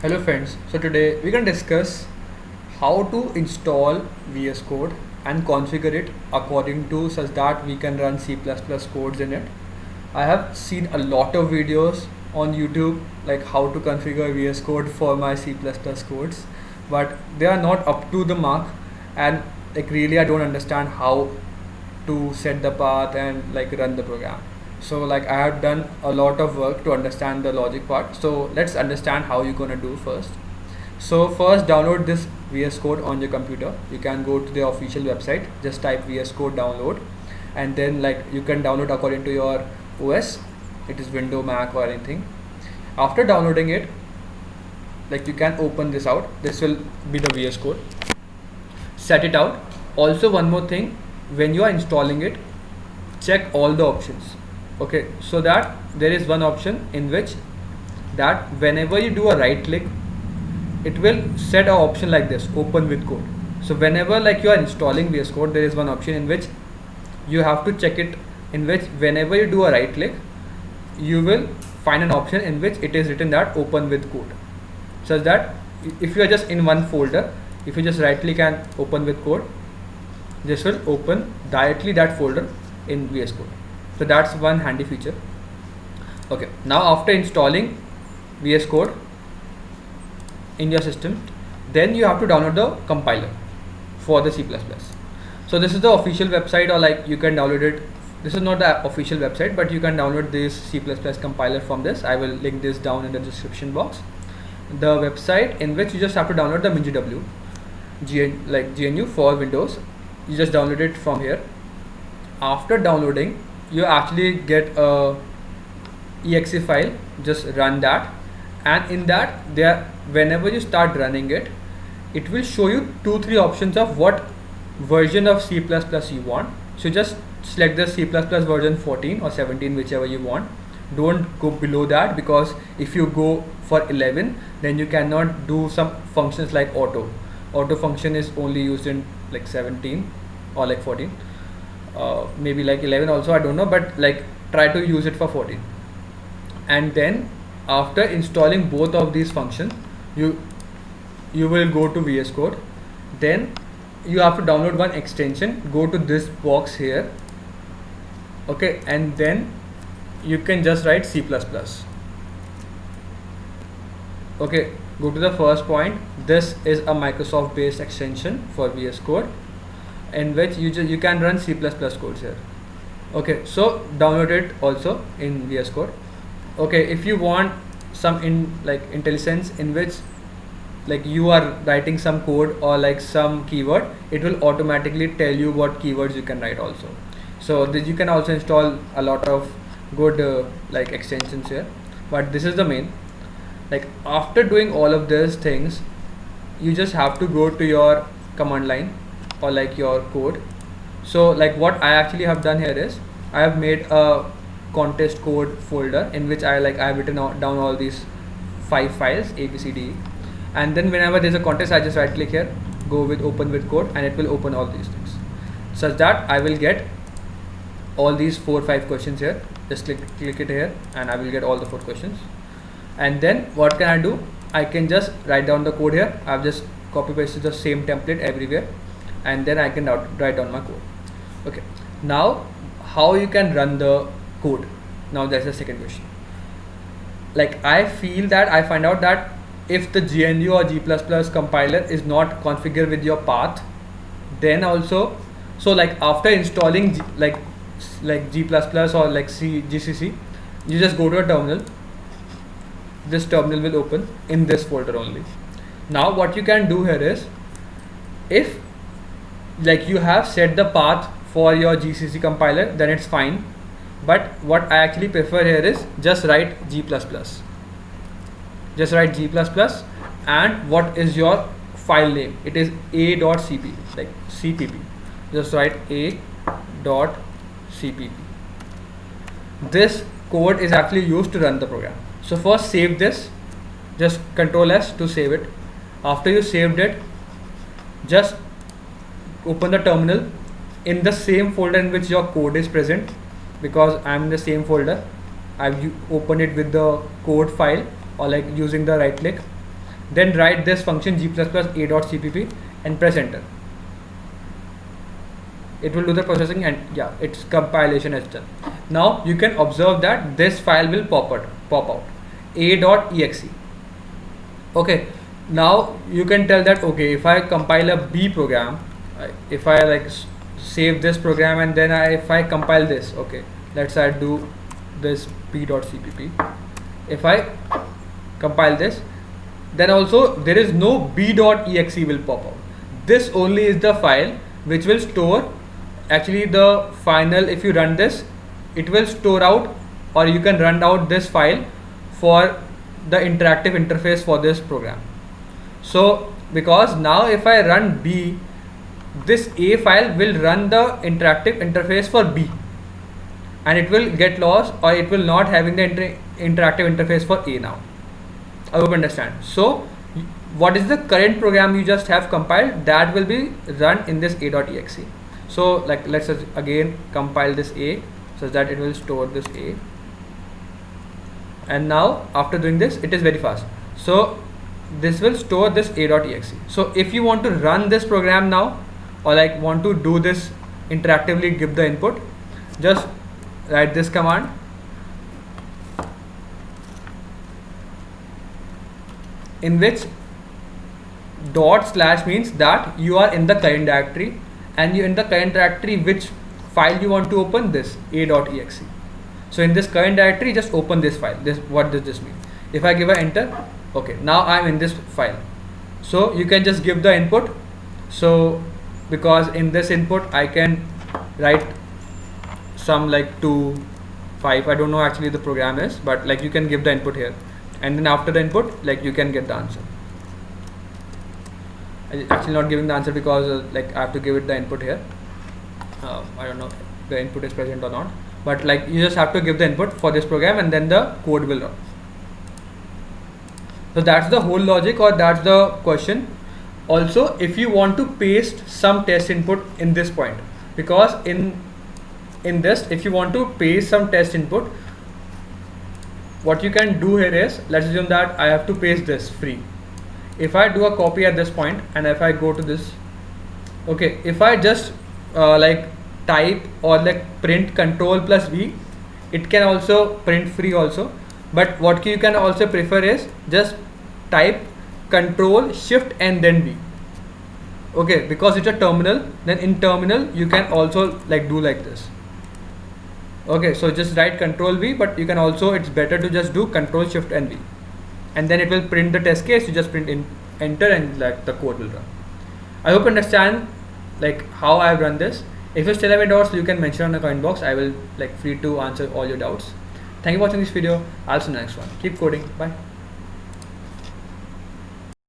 Hello friends, so today we can discuss how to install VS Code and configure it according to such that we can run C++ codes in it. I have seen a lot of videos on YouTube like how to configure VS Code for my C++ codes, but they are not up to the mark, and like really I don't understand how to set the path and like run the program. So like I have done a lot of work to understand the logic part. So let's understand how you're gonna do first. So first download this VS Code on your computer. You can go to the official website, just type VS Code download, and then like you can download according to your OS. It is Window, Mac or anything. After downloading it, like you can open this out. This will be the VS Code. Set it out. Also one more thing, when you are installing it, check all the options. Okay, so that there is one option in which that whenever you do a right click, it will set an option like this, open with code. So whenever like you are installing VS Code, there is one option in which you have to check it, in which whenever you do a right click, you will find an option in which it is written that open with code, such that if you are just in one folder, if you just right click and open with code, this will open directly that folder in VS Code. So that's one handy feature. Okay, now after installing VS Code in your system, then you have to download the compiler for the C++. So this is the official website, or like you can download it. This is not the official website, but you can download this C++ compiler from this. I will link this down in the description box. The website in which you just have to download the MinGW, GNU for Windows. You just download it from here. After downloading, you actually get a exe file. Just run that, and in that there, whenever you start running it, it will show you 2-3 options of what version of C++ you want. So just select the C++ version 14 or 17, whichever you want. Don't go below that, because if you go for 11, then you cannot do some functions like auto function is only used in like 17 or like 14, maybe like 11 also, I don't know, but like try to use it for 14. And then after installing both of these functions, you will go to VS Code. Then you have to download one extension, go to this box here, okay, and then you can just write C++. Okay, go to the first point. This is a Microsoft based extension for VS Code, in which you can run C++ codes here. Okay, so download it also in VS Code. Okay, if you want some IntelliSense in which like you are writing some code or like some keyword, it will automatically tell you what keywords you can write also. So this you can also install a lot of good like extensions here, but this is the main. Like after doing all of these things, you just have to go to your command line or like your code. So like what I actually have done here is I have made a contest code folder in which I have written down all these 5 files A, B, C, D, E. And then whenever there's a contest, I just right click here, go with open with code, and it will open all these things, such that I will get all these 4-5 questions here. Just click it here and I will get all the 4 questions. And then what can I do? I can just write down the code here. I've just copy pasted the same template everywhere, and then I can write down my code. Okay, now how you can run the code? Now that's the second question. Like I find out that if the GNU or G++ compiler is not configured with your path, then also, so like after installing like G++ or like GCC, you just go to a terminal. This terminal will open in this folder only. Now what you can do here is, if like you have set the path for your GCC compiler, then it's fine. But what I actually prefer here is just write G++. Just write G++, and what is your file name? It is a.cpp, like cpp. Just write a.cpp. This code is actually used to run the program. So first save this, just Ctrl S to save it. After you saved it, just open the terminal in the same folder in which your code is present, because I am in the same folder. I've opened it with the code file or like using the right click, then write this function g++ a.cpp and press enter. It will do the processing, and yeah, its compilation is done. Now you can observe that this file will pop out a.exe. Okay, now you can tell that, okay, if I compile a B program, if I like save this program and then if I compile this, okay, let's say I do this b.cpp. If I compile this, then also there is no b.exe will pop out. This only is the file which will store actually the final. If you run this, it will store out, or you can run out this file for the interactive interface for this program. So because now if I run B, this A file will run the interactive interface for B, and it will get lost, or it will not having the interactive interface for A now. I hope you understand. So what is the current program you just have compiled, that will be run in this a.exe. So like let's again compile this A so that it will store this A, and now after doing this, it is very fast. So this will store this a.exe. So if you want to run this program now, or like want to do this interactively, give the input, just write this command, in which // means that you are in the current directory, and you in the current directory which file you want to open, this a.exe. So in this current directory, just open this file. What does this mean? If I give an enter, okay, now I am in this file. So you can just give the input. So because in this input I can write some like 2, 5, I don't know actually the program is, but like you can give the input here, and then after the input, like you can get the answer. I'm actually not giving the answer because like I have to give it the input here. I don't know if the input is present or not, but like you just have to give the input for this program, and then the code will run. So that's the whole logic, or that's the question. Also, if you want to paste some test input in this point, because in this, if you want to paste some test input, what you can do here is, let's assume that I have to paste this free. If I do a copy at this point, and if I go to this, okay, if I just like type or like print Ctrl+V, it can also print free also. But what you can also prefer is just type Ctrl Shift and then V. Okay, because it's a terminal, then in terminal you can also like do like this. Okay, so just write Ctrl V, but you can also, it's better to just do Ctrl Shift and V, and then it will print the test case. You just print in enter, and like the code will run. I hope you understand like how I have run this. If you still have any doubts, you can mention on the comment box. I will like free to answer all your doubts. Thank you for watching this video. I'll see you in the next one. Keep coding. Bye.